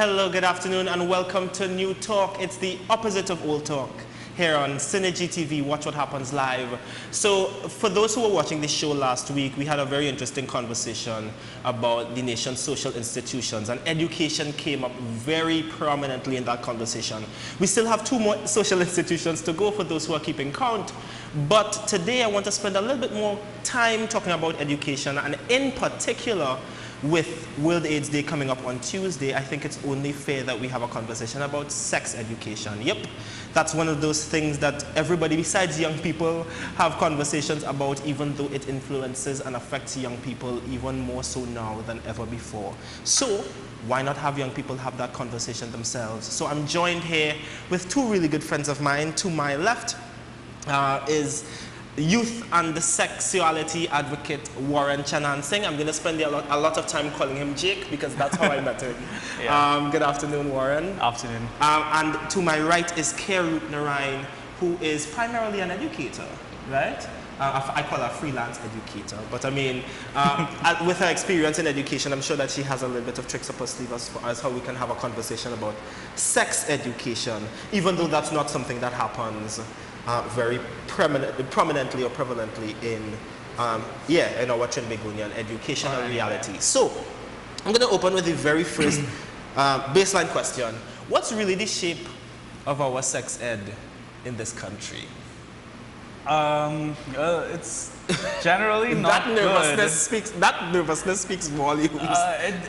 Hello, good afternoon, and welcome to New Talk. It's the opposite of old talk here on Synergy TV, Watch What Happens Live. So for those who were watching this show last week, we had a very interesting conversation about the nation's social institutions, and education came up very prominently in that conversation. We still have 2 more social institutions to go for those who are keeping count, but today I want to spend a little bit more time talking about education, and in particular, with World AIDS Day coming up on Tuesday, I think it's only fair that we have a conversation about sex education. Yep, that's one of those things that everybody besides young people have conversations about, even though it influences and affects young people even more so now than ever before. So why not have young people have that conversation themselves? So I'm joined here with 2 really good friends of mine. To my left is youth and sexuality advocate Warren Chanansingh. I'm going to spend a lot of time calling him Jake because that's how I met him. Yeah. Good afternoon, Warren. Afternoon. And to my right is Keir Roopnarine, who is primarily an educator, right? I call her a freelance educator, but I mean, with her experience in education, I'm sure that she has a little bit of tricks up her sleeve as far as how we can have a conversation about sex education, even though that's not something that happens very prominently or prevalently in our Trinbagonian educational reality. So I'm going to open with the very first baseline question. What's really the shape of our sex ed in this country? It's generally not that nervousness speaks volumes.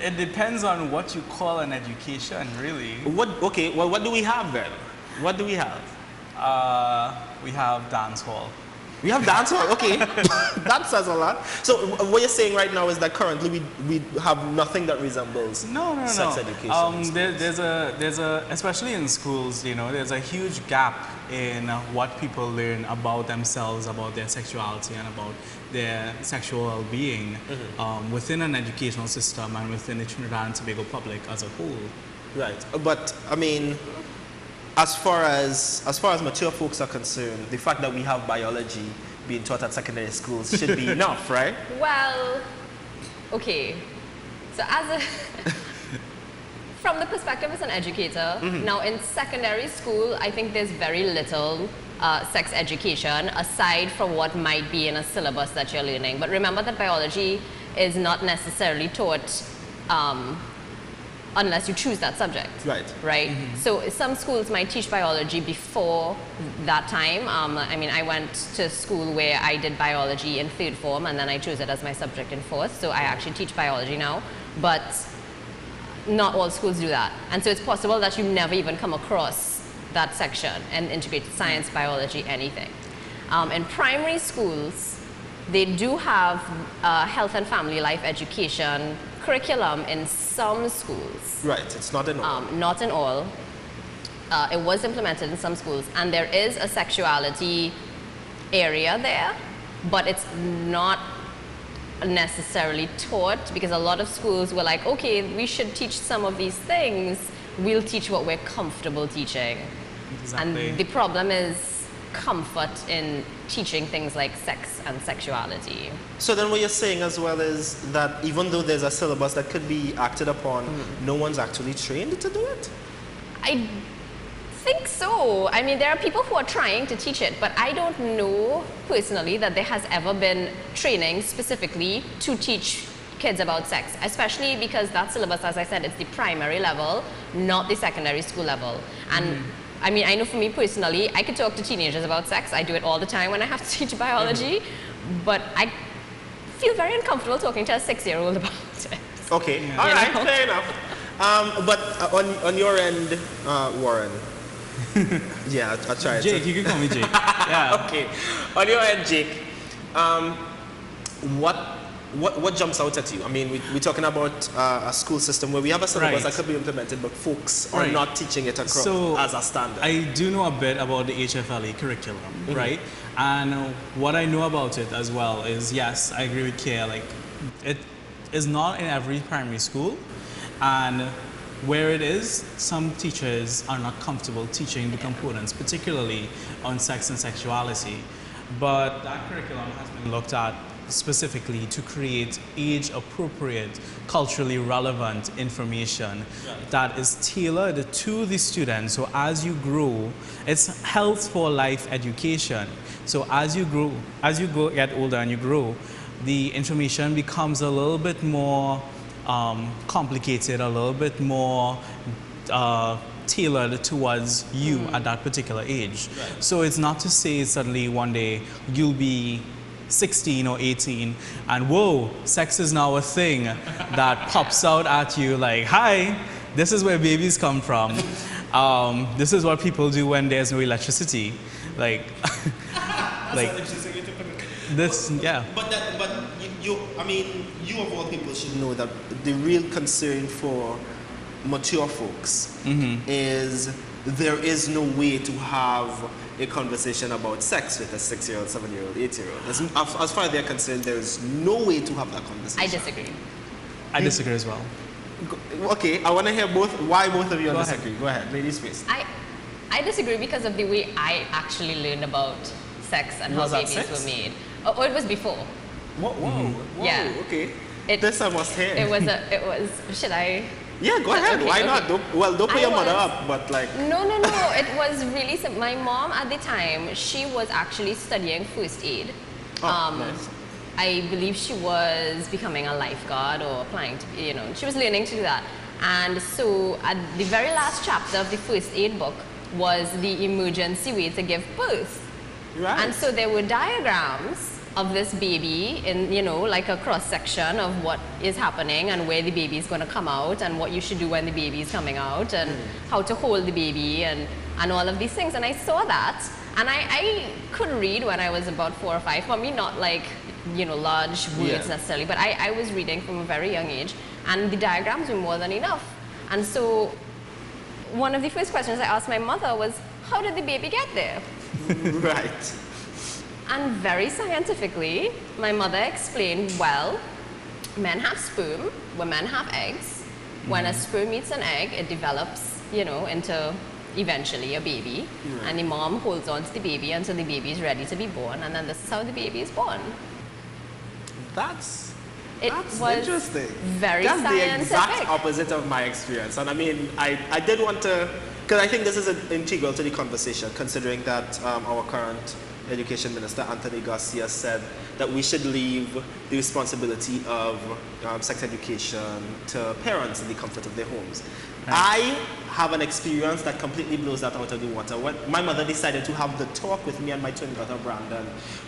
It depends on what you call an education, really. Okay, well, what do we have then? What do we have? We have dance hall. We have dance hall, okay. That says a lot. So what you're saying right now is that currently we have nothing that resembles sex education. There's a especially in schools, you know, there's a huge gap in what people learn about themselves, about their sexuality, and about their sexual well-being within an educational system and within the Trinidad and Tobago public as a whole. Right, but I mean, as far as mature folks are concerned, the fact that we have biology being taught at secondary schools should be enough, right? Well, okay. So from the perspective as an educator, now in secondary school, I think there's very little sex education aside from what might be in a syllabus that you're learning. But remember that biology is not necessarily taught unless you choose that subject. Right? So some schools might teach biology before that time. I mean, I went to school where I did biology in 3rd form, and then I chose it as my subject in 4th. So I actually teach biology now, but not all schools do that. And so it's possible that you never even come across that section in integrated science, biology, anything. In primary schools, they do have health and family life education curriculum in some schools. Right, it's not in all. Not in all. It was implemented in some schools, and there is a sexuality area there, but it's not necessarily taught because a lot of schools were like, okay, we should teach some of these things. We'll teach what we're comfortable teaching. Exactly. And the problem is comfort in teaching things like sex and sexuality. So then what you're saying as well is that even though there's a syllabus that could be acted upon, no one's actually trained to do it? I think so. I mean, there are people who are trying to teach it, but I don't know personally that there has ever been training specifically to teach kids about sex, especially because that syllabus, as I said, it's the primary level, not the secondary school level. And I mean, I know for me personally, I could talk to teenagers about sex. I do it all the time when I have to teach biology, but I feel very uncomfortable talking to a 6-year-old about it. Okay, all right, fair enough. But on your end, Warren. Yeah, I'll try it. Jake, you can call me Jake. Yeah. Okay, on your end, Jake, what jumps out at you? I mean, we're talking about a school system where we have a syllabus that could be implemented, but folks are not teaching it across as a standard. I do know a bit about the HFLE curriculum, right? And what I know about it as well is, yes, I agree with Keir, like, it is not in every primary school, and where it is, some teachers are not comfortable teaching the components, particularly on sex and sexuality. But that curriculum has been looked at specifically to create age-appropriate, culturally relevant information that is tailored to the student. So as you grow, it's health for life education. So as you get older and you grow, the information becomes a little bit more complicated, a little bit more tailored towards you at that particular age. Right. So it's not to say suddenly one day you'll be 16 or 18 and whoa, sex is now a thing that pops out at you like, hi, this is where babies come from. This is what people do when there's no electricity. Like, like this, yeah. But I mean, you of all people should know that the real concern for mature folks is there is no way to have a conversation about sex with a 6-year-old, 7-year-old, 8-year-old. As far as they're concerned, there is no way to have that conversation. I disagree. I disagree as well. Okay, I want to hear why both of you disagree. Go ahead, ladies first. I disagree because of the way I actually learned about sex and how babies were made. Oh, it was before. Whoa, yeah. Okay. This I must hear. It was, should I? Yeah, go ahead. Okay, why not? Don't put your mother up, but like... No. It was really simple. My mom at the time, she was actually studying first aid. Nice. I believe she was becoming a lifeguard or applying to be, she was learning to do that. And so at the very last chapter of the first aid book was the emergency way to give birth. Right. And so there were diagrams of this baby in, like a cross-section of what is happening and where the baby is going to come out and what you should do when the baby is coming out and how to hold the baby and all of these things. And I saw that, and I could read when I was about 4 or 5. For me, not like, large words necessarily, but I was reading from a very young age, and the diagrams were more than enough. And so one of the first questions I asked my mother was, how did the baby get there? Right. And very scientifically, my mother explained, well, men have sperm, women have eggs. When a sperm meets an egg, it develops, into eventually a baby. And the mom holds on to the baby until the baby is ready to be born, and then this is how the baby is born. That's interesting. Very scientific. The exact opposite of my experience. And I mean, I did want to, because I think this is integral to the conversation, considering that our current Education Minister Anthony Garcia said that we should leave the responsibility of sex education to parents in the comfort of their homes. Right. I have an experience that completely blows that out of the water. When my mother decided to have the talk with me and my twin brother Brandon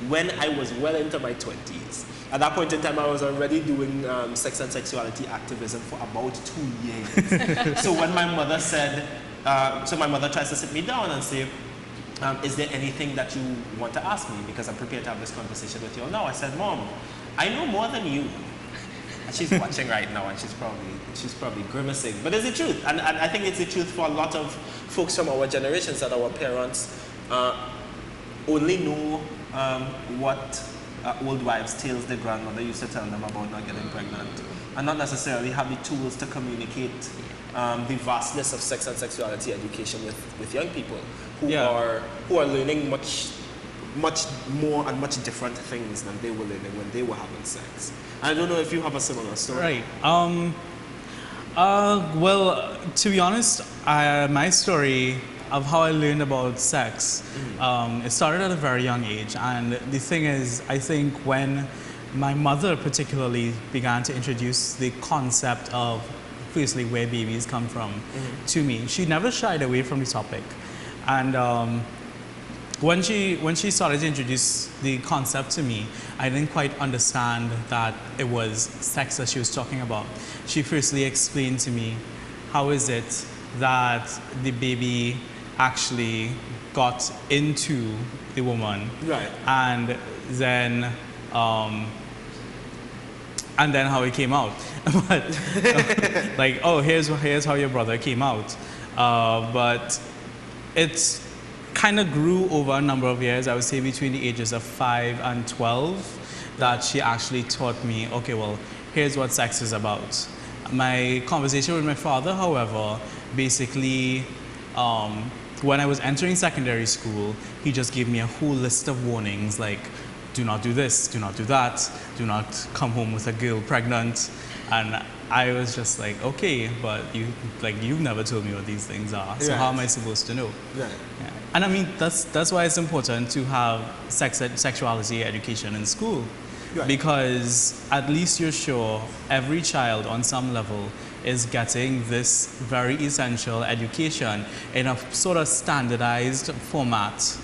when I was well into my 20s. At that point in time, I was already doing sex and sexuality activism for about 2 years. So when my mother said, my mother tries to sit me down and say, is there anything that you want to ask me? Because I'm prepared to have this conversation with you. No, I said, Mom, I know more than you. And she's watching right now, and she's probably grimacing. But it's the truth, and I think it's the truth for a lot of folks from our generations, that our parents only know what old wives' tales their grandmother used to tell them about not getting pregnant, and not necessarily have the tools to communicate the vastness of sex and sexuality education with young people who are learning much more and much different things than they were learning when they were having sex. I don't know if you have a similar story. Right. Well, to be honest, my story of how I learned about sex, it started at a very young age. And the thing is, I think when my mother particularly began to introduce the concept of, firstly, where babies come from to me, she never shied away from the topic. And when she started to introduce the concept to me, I didn't quite understand that it was sex that she was talking about. She firstly explained to me, how is it that the baby actually got into the woman, right? And then how it came out. But like, oh, here's how your brother came out. But it's kind of grew over a number of years. I would say between the ages of 5 and 12, that she actually taught me, okay, well, here's what sex is about. My conversation with my father, however, basically, when I was entering secondary school, he just gave me a whole list of warnings, like, do not do this, do not do that, do not come home with a girl pregnant. And I was just like, okay, but you've never told me what these things are, so how am I supposed to know? Right. Yeah. And I mean, that's why it's important to have sexuality education in school. Right. Because at least you're sure every child on some level is getting this very essential education in a sort of standardized format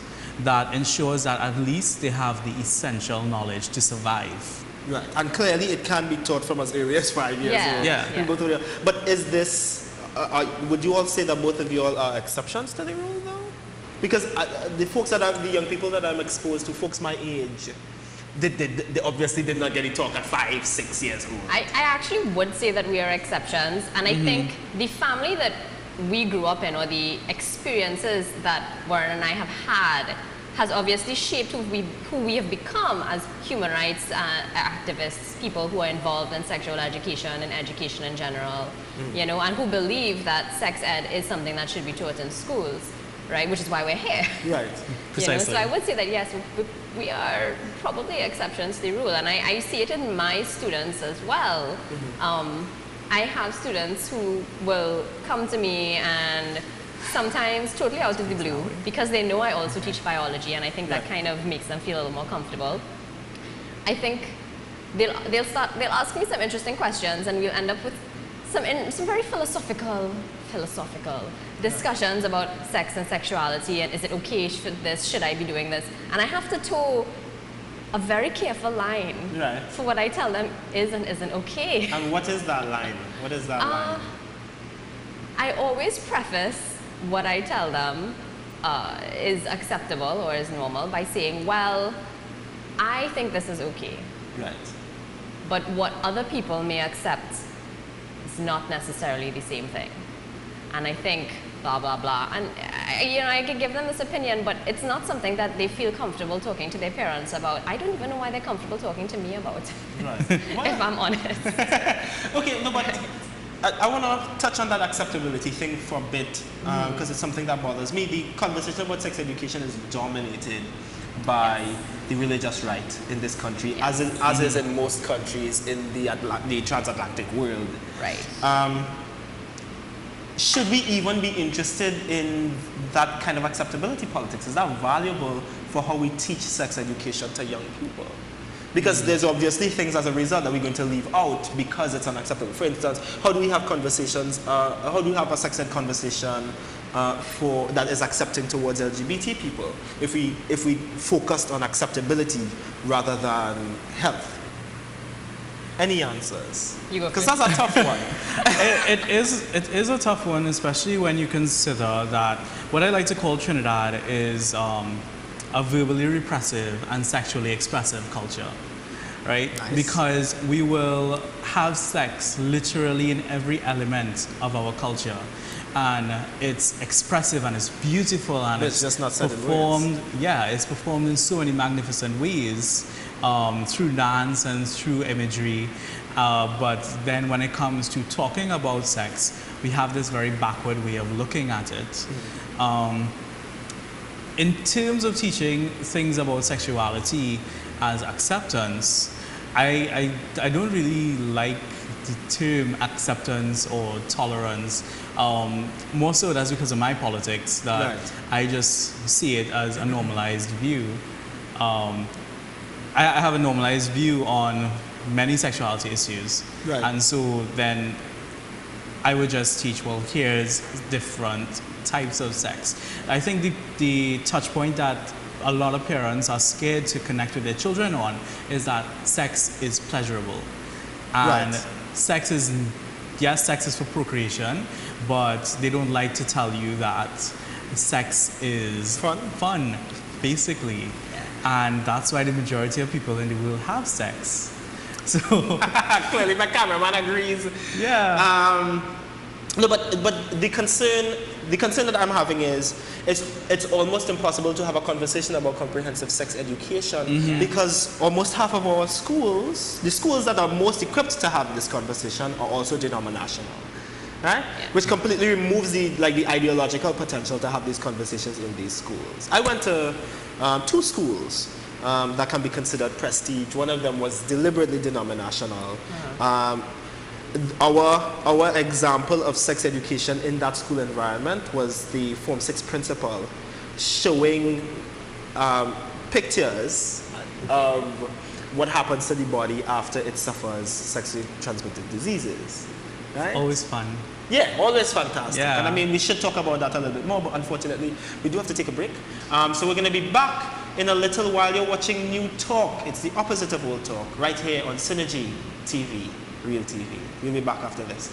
that ensures that at least they have the essential knowledge to survive. Right, and clearly it can be taught from as early as 5 years old. Yeah. But is this, would you all say that both of you all are exceptions to the rule though? Because the young people that I'm exposed to, folks my age, they obviously did not get it taught at 5, 6 years old. I actually would say that we are exceptions, and I think the family that we grew up in, or the experiences that Warren and I have had, has obviously shaped who we have become as human rights activists, people who are involved in sexual education and education in general, you know, and who believe that sex ed is something that should be taught in schools, right? Which is why we're here. Right. Precisely. You know? So I would say that yes, we are probably exceptions to the rule, and I see it in my students as well. I have students who will come to me and sometimes totally out of the blue, because they know I also teach biology, and I think that kind of makes them feel a little more comfortable. I think they'll ask me some interesting questions, and we'll end up with some very philosophical discussions about sex and sexuality, and is it okay for this, should I be doing this? And I have to toe a very careful line for what I tell them is and isn't okay. And what is that line? What is that line? I always preface what I tell them is acceptable or is normal by saying, well, I think this is okay. Right. But what other people may accept is not necessarily the same thing. And I think blah, blah, blah. And I can give them this opinion, but it's not something that they feel comfortable talking to their parents about. I don't even know why they're comfortable talking to me about it, if I'm honest. Okay, no, but I want to touch on that acceptability thing for a bit, because it's something that bothers me. The conversation about sex education is dominated by the religious right in this country, as is in most countries in the transatlantic world. Right. Should we even be interested in that kind of acceptability politics? Is that valuable for how we teach sex education to young people? Because there's obviously things as a result that we're going to leave out because it's unacceptable. For instance, how do we have conversations, how do we have a sex ed conversation that is accepting towards LGBT people if we focused on acceptability rather than health? Any answers? Because that's a tough one. It is a tough one, especially when you consider that what I like to call Trinidad is a verbally repressive and sexually expressive culture, right? Nice. Because we will have sex literally in every element of our culture. And it's expressive and it's beautiful and it's just not said performed. in words. Yeah, it's performed in so many magnificent ways through dance and through imagery. But then when it comes to talking about sex, we have this very backward way of looking at it. In terms of teaching things about sexuality as acceptance, I don't really like the term acceptance or tolerance. More so that's because of my politics, that I just see it as a normalized view. I have a normalized view on many sexuality issues. Right. And so then I would just teach, well, here's different types of sex. I think the touch point that a lot of parents are scared to connect with their children on is that sex is pleasurable. And sex is for procreation, but they don't like to tell you that sex is fun, basically. And that's why the majority of people in the world have sex. So clearly my cameraman agrees. Yeah. No, but the concern that I'm having is it's almost impossible to have a conversation about comprehensive sex education because almost half of our schools, the schools that are most equipped to have this conversation, are also denominational, right? Yeah. Which completely removes the ideological potential to have these conversations in these schools. I went to 2 schools that can be considered prestige. One of them was deliberately denominational. Our example of sex education in that school environment was the Form 6 principal showing pictures of what happens to the body after it suffers sexually transmitted diseases. Right? Always fun. Yeah, always fantastic. Yeah. And I mean, we should talk about that a little bit more, but unfortunately, we do have to take a break. So we're going to be back in a little while. You're watching New Talk. It's the opposite of Old Talk, right here on Synergy TV, Real TV. We'll be back after this.